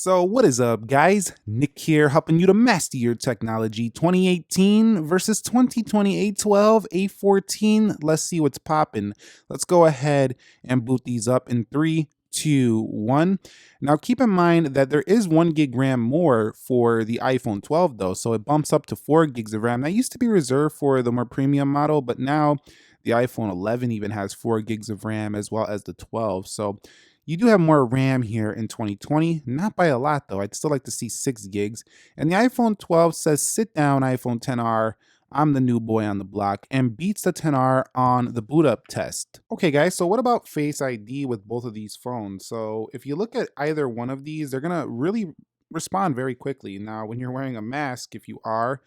So what is up, guys? Nick here, helping you to master your technology. 2018 versus 2020 A12, A14. Let's see what's popping. Let's go ahead and boot these up in 3, 2, 1. Now keep in mind that there is 1 gig RAM more for the iPhone 12 though, so it bumps up to 4 gigs of RAM. That used to be reserved for the more premium model, but now the iPhone 11 even has 4 gigs of RAM as well as the 12. So you do have more RAM here in 2020, not by a lot though. I'd still like to see 6 gigs. And the iPhone 12 says, sit down iPhone XR, I'm the new boy on the block, and beats the XR on the boot up test. Okay guys, so what about Face ID with both of these phones? So if you look at either one of these, they're gonna really respond very quickly. Now, when you're wearing a mask, if you are,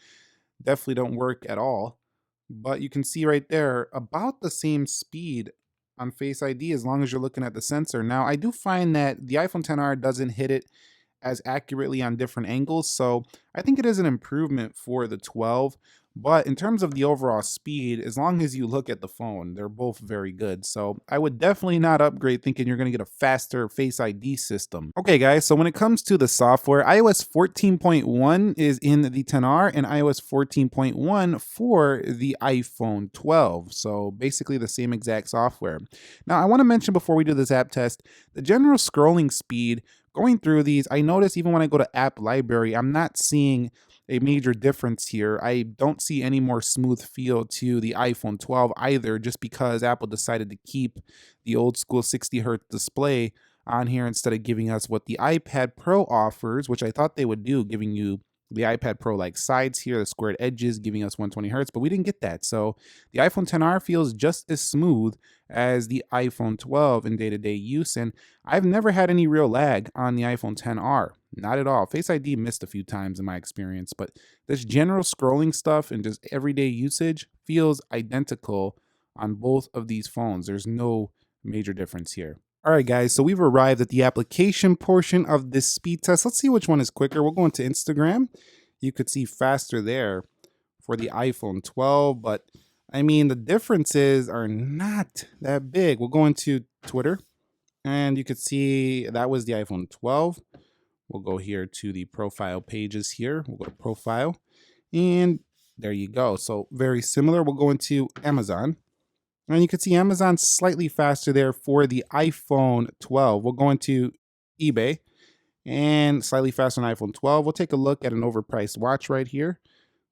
definitely don't work at all. But you can see right there about the same speed on Face ID as long as you're looking at the sensor. Now, I do find that the iPhone XR doesn't hit it as accurately on different angles, so I think it is an improvement for the 12. But in terms of the overall speed, as long as you look at the phone, they're both very good. So I would definitely not upgrade thinking you're going to get a faster Face ID system. Okay guys, so when it comes to the software, iOS 14.1 is in the XR and iOS 14.1 for the iPhone 12. So basically the same exact software. Now I want to mention before we do this app test, the general scrolling speed going through these, I notice even when I go to app library, I'm not seeing a major difference here. I don't see any more smooth feel to the iPhone 12 either, just because Apple decided to keep the old school 60 hertz display on here instead of giving us what the iPad Pro offers, which I thought they would do, giving you the iPad Pro like sides here, the squared edges, giving us 120 hertz, but we didn't get that. So the iPhone XR feels just as smooth as the iPhone 12 in day-to-day use, and I've never had any real lag on the iPhone XR. Not at all. Face ID missed a few times in my experience, but this general scrolling stuff and just everyday usage feels identical on both of these phones. There's no major difference here. All right, guys, so we've arrived at the application portion of this speed test. Let's see which one is quicker. We'll go into Instagram. You could see faster there for the iPhone 12, but I mean, the differences are not that big. We'll go into Twitter, and you could see that was the iPhone 12. We'll go here to the profile pages here. We'll go to profile, and there you go. So very similar. We'll go into Amazon. And you can see Amazon slightly faster there for the iPhone 12. We'll go into eBay and slightly faster on iPhone 12. We'll take a look at an overpriced watch right here.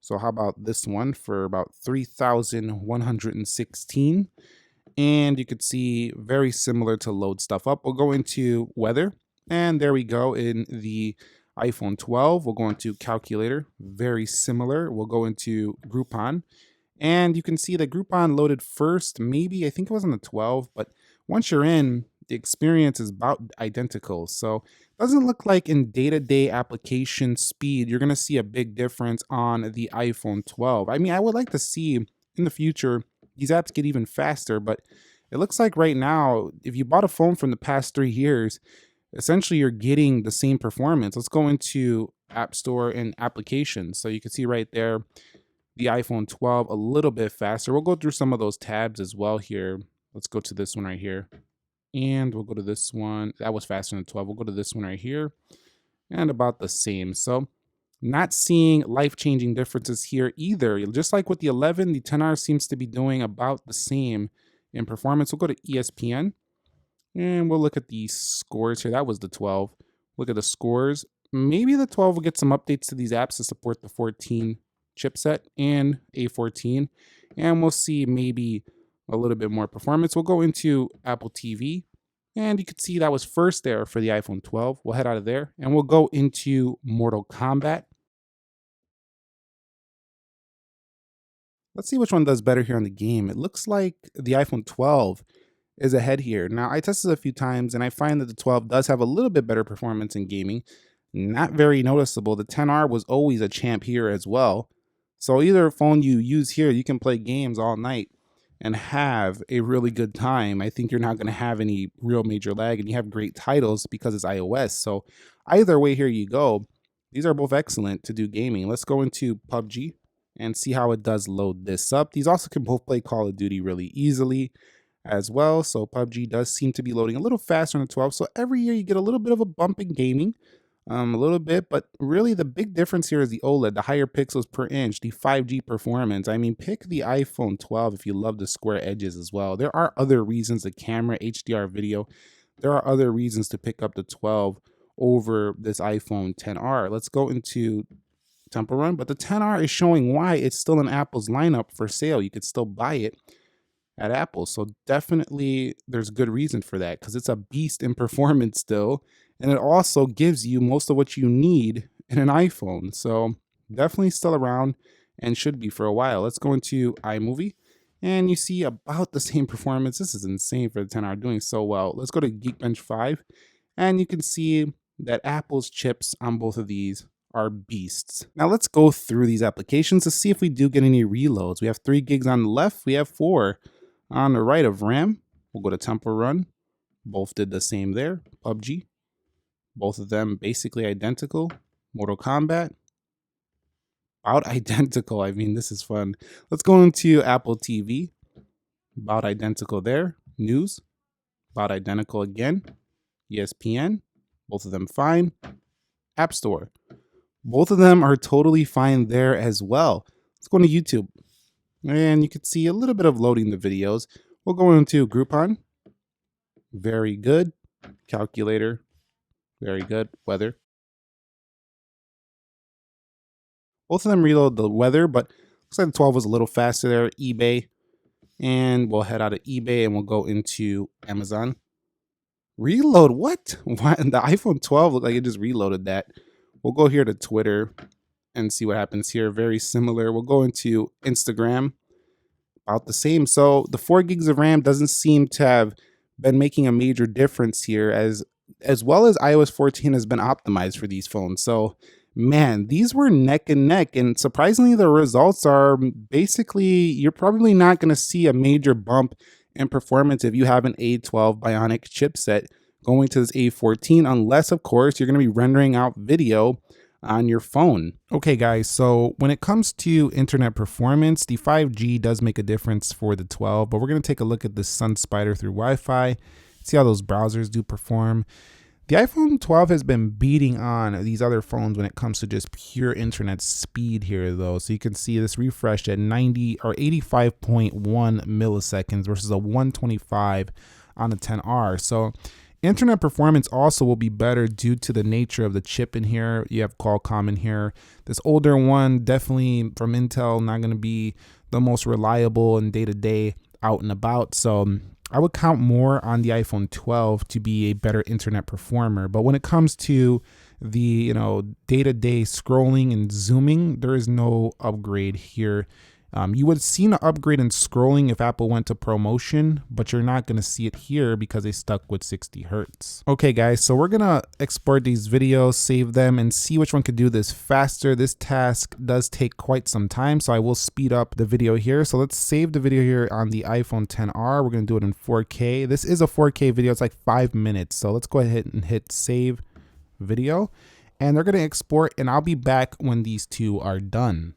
So how about this one for about $3,116? And you could see very similar to load stuff up. We'll go into weather, and there we go in the iPhone 12. We'll go into calculator, very similar. We'll go into Groupon. And you can see that Groupon loaded first, maybe, I think it was on the 12, but once you're in, the experience is about identical. So it doesn't look like in day-to-day application speed, you're going to see a big difference on the iPhone 12. I mean, I would like to see in the future, these apps get even faster, but it looks like right now, if you bought a phone from the past 3 years, essentially you're getting the same performance. Let's go into App Store and applications. So you can see right there, the iPhone 12 a little bit faster. We'll go through some of those tabs as well here. Let's go to this one right here. And we'll go to this one. That was faster than 12. We'll go to this one right here. And about the same. So not seeing life-changing differences here either. Just like with the 11, the XR seems to be doing about the same in performance. We'll go to ESPN. And we'll look at the scores here. That was the 12. Look at the scores. Maybe the 12 will get some updates to these apps to support the 14 chipset and A14, and we'll see maybe a little bit more performance. We'll go into Apple TV, and you can see that was first there for the iPhone 12. We'll head out of there, and we'll go into Mortal Kombat. Let's see which one does better here on the game. It looks like the iPhone 12 is ahead here. Now, I tested a few times, and I find that the 12 does have a little bit better performance in gaming. Not very noticeable. The XR was always a champ here as well. So either phone you use here, you can play games all night and have a really good time. I think you're not going to have any real major lag, and you have great titles because it's iOS. So either way, here you go. These are both excellent to do gaming. Let's go into PUBG and see how it does load this up. These also can both play Call of Duty really easily as well. So PUBG does seem to be loading a little faster on the 12. So every year you get a little bit of a bump in gaming. a little bit, but really the big difference here is the OLED, the higher pixels per inch, the 5G performance. I mean, pick the iPhone 12 if you love the square edges as well. There are other reasons, the camera, HDR video, there are other reasons to pick up the 12 over this iPhone 10R. Let's go into Temple Run, but the 10R is showing why it's still in Apple's lineup for sale. You could still buy it at Apple. So definitely there's good reason for that because it's a beast in performance still. And it also gives you most of what you need in an iPhone. So definitely still around and should be for a while. Let's go into iMovie and you see about the same performance. This is insane for the 10R doing so well. Let's go to Geekbench 5 and you can see that Apple's chips on both of these are beasts. Now let's go through these applications to see if we do get any reloads. We have 3 gigs on the left. We have 4 on the right of RAM. We'll go to Temple Run. Both did the same there. PUBG. Both of them basically identical. Mortal Kombat. About identical. I mean, this is fun. Let's go into Apple TV. About identical there. News. About identical again. ESPN. Both of them fine. App Store. Both of them are totally fine there as well. Let's go into YouTube. And you can see a little bit of loading the videos. We'll go into Groupon. Very good. Calculator. Very good. Weather. Both of them reload the weather, but looks like the 12 was a little faster there. eBay. And we'll head out of eBay and we'll go into Amazon. Reload? What? Why? The iPhone 12 looked like it just reloaded that. We'll go here to Twitter and see what happens here. Very similar. We'll go into Instagram. About the same. So the 4 gigs of RAM doesn't seem to have been making a major difference here as well as iOS 14 has been optimized for these phones. So man, these were neck and neck, and surprisingly the results are basically you're probably not going to see a major bump in performance if you have an A12 Bionic chipset going to this A14, unless of course you're going to be rendering out video on your phone. Okay guys, so when it comes to internet performance, the 5G does make a difference for the 12, but we're going to take a look at the Sun Spider through Wi-Fi, see how those browsers do perform. The iPhone 12 has been beating on these other phones when it comes to just pure internet speed here though. So you can see this refreshed at 90 or 85.1 milliseconds versus a 125 on the 10R. So internet performance also will be better due to the nature of the chip in here. You have Qualcomm in here. This older one, definitely from Intel, not going to be the most reliable and day-to-day out and about. So I would count more on the iPhone 12 to be a better internet performer. But when it comes to the day-to-day scrolling and zooming, there is no upgrade here. You would have seen an upgrade in scrolling if Apple went to ProMotion, but you're not going to see it here because they stuck with 60 Hertz. Okay guys, so we're going to export these videos, save them, and see which one could do this faster. This task does take quite some time, so I will speed up the video here. So let's save the video here on the iPhone 10R. We're going to do it in 4K. This is a 4K video. It's like 5 minutes. So let's go ahead and hit save video, and they're going to export, and I'll be back when these two are done.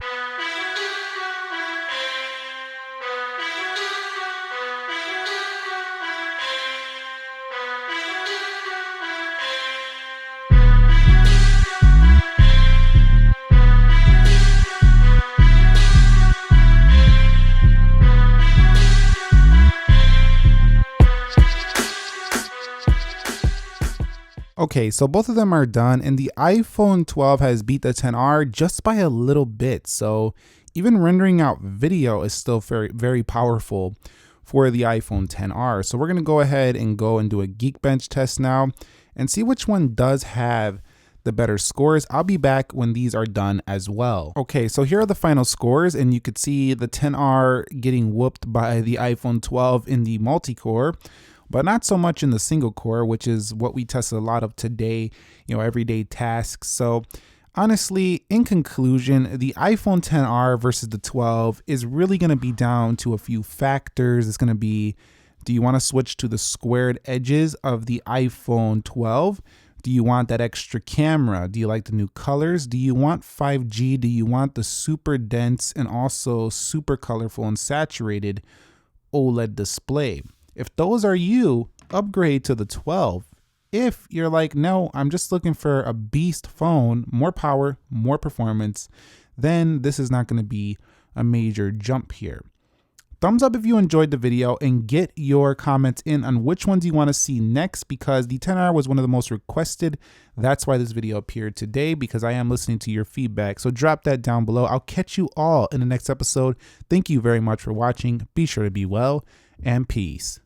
Okay, so both of them are done, and the iPhone 12 has beat the 10R just by a little bit. So even rendering out video is still very, very powerful for the iPhone 10R. So we're going to go ahead and do a Geekbench test now and see which one does have the better scores. I'll be back when these are done as well. Okay, so here are the final scores, and you could see the 10R getting whooped by the iPhone 12 in the multi-core, but not so much in the single core, which is what we tested a lot of today, everyday tasks. So honestly, in conclusion, the iPhone 10R versus the 12 is really going to be down to a few factors. It's going to be, do you want to switch to the squared edges of the iPhone 12? Do you want that extra camera? Do you like the new colors? Do you want 5G? Do you want the super dense and also super colorful and saturated OLED display? If those are you, upgrade to the 12. If you're like, no, I'm just looking for a beast phone, more power, more performance, then this is not going to be a major jump here. Thumbs up if you enjoyed the video, and get your comments in on which ones you want to see next, because the 10R was one of the most requested. That's why this video appeared today, because I am listening to your feedback. So drop that down below. I'll catch you all in the next episode. Thank you very much for watching. Be sure to be well, and peace.